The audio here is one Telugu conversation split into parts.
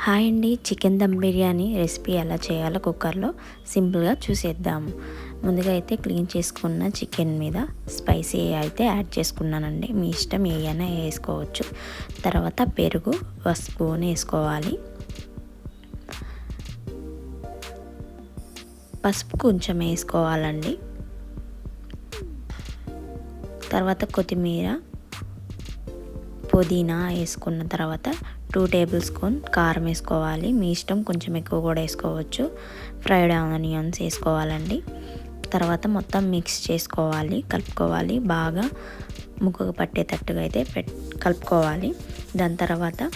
హాయ్ అండి, చికెన్ దమ్ బిర్యానీ రెసిపీ ఎలా చేయాలో కుక్కర్లో సింపుల్గా చూసేద్దాము. ముందుగా అయితే క్లీన్ చేసుకున్న చికెన్ మీద స్పైసీ అయితే యాడ్ చేసుకున్నానండి. మీ ఇష్టం ఏమైనా వేసుకోవచ్చు. తర్వాత పెరుగు 1 స్పూన్ వేసుకోవాలి. పసుపు కొంచెం వేసుకోవాలండి. తర్వాత కొత్తిమీర, పుదీనా వేసుకున్న తర్వాత 2 టేబుల్ స్పూన్ కారం వేసుకోవాలి. మీ ఇష్టం, కొంచెం ఎక్కువ కూడా వేసుకోవచ్చు. ఫ్రైడ్ ఆనియన్స్ వేసుకోవాలండి. తర్వాత మొత్తం మిక్స్ చేసుకోవాలి, కలుపుకోవాలి. బాగా ముక్కకు పట్టేటట్టుగా అయితే కలుపుకోవాలి. దాని తర్వాత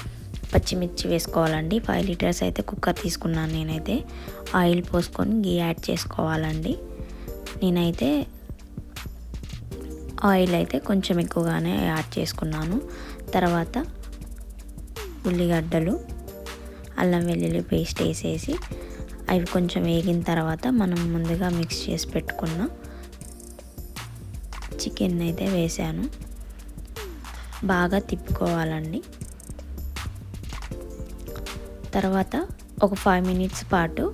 పచ్చిమిర్చి వేసుకోవాలండి. 5 లీటర్స్ అయితే కుక్కర్ తీసుకున్నాను నేనైతే. ఆయిల్ పోసుకొని గీ యాడ్ చేసుకోవాలండి. నేనైతే ఆయిల్ అయితే కొంచెం ఎక్కువగానే యాడ్ చేసుకున్నాను. తర్వాత ఉల్లిగడ్డలు, అల్లం వెల్లుల్లి పేస్ట్ వేసేసి అవి కొంచెం వేగిన తర్వాత మనం ముందుగా మిక్స్ చేసి పెట్టుకున్న చికెన్ అయితే వేసాను. బాగా తిప్పుకోవాలండి. తర్వాత ఒక 5 మినిట్స్ పాటు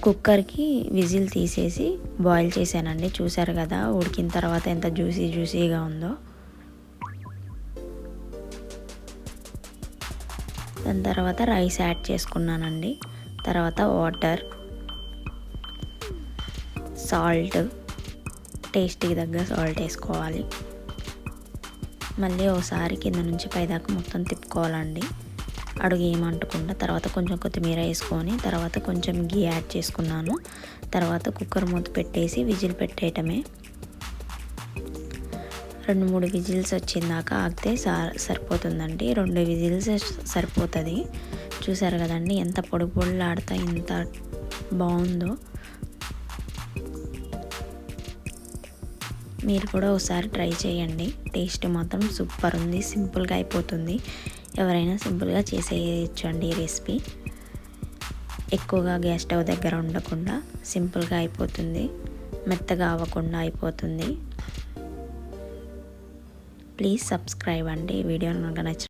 కుక్కర్కి విజిల్ తీసేసి బాయిల్ చేశానండి. చూసారు కదా ఉడికిన తర్వాత ఎంత జ్యూసీగా ఉందో. దాని తర్వాత రైస్ యాడ్ చేసుకున్నానండి. తర్వాత వాటర్, సాల్ట్, టేస్ట్కి తగ్గ సాల్ట్ వేసుకోవాలి. మళ్ళీ ఒకసారి కింద నుంచి పైదాకా మొత్తం తిప్పుకోవాలండి, అడుగు ఏమంటకుండా. తర్వాత కొంచెం కొత్తిమీర వేసుకొని తర్వాత కొంచెం గీ యాడ్ చేసుకున్నాను. తర్వాత కుక్కర్ మూత పెట్టేసి విజిల్ పెట్టేయటమే. 2-3 విజిల్స్ వచ్చిందాక ఆగితే సరిపోతుందండి. 2 విజిల్స్ సరిపోతుంది. చూసారు కదండి ఎంత పొడి పొడిలాడుతా ఎంత బాగుందో. మీరు కూడా ఒకసారి ట్రై చేయండి. టేస్ట్ మాత్రం సూపర్ ఉంది. సింపుల్గా అయిపోతుంది. ఎవరైనా సింపుల్గా చేసేయచ్చు అండి ఈ రెసిపీ. ఎక్కువగా గ్యాస్ స్టవ్ దగ్గర ఉండకుండా సింపుల్గా అయిపోతుంది. మెత్తగా అవ్వకుండా అయిపోతుంది. ప్లీజ్ సబ్స్క్రైబ్ అండి. వీడియో నాకు నచ్చిన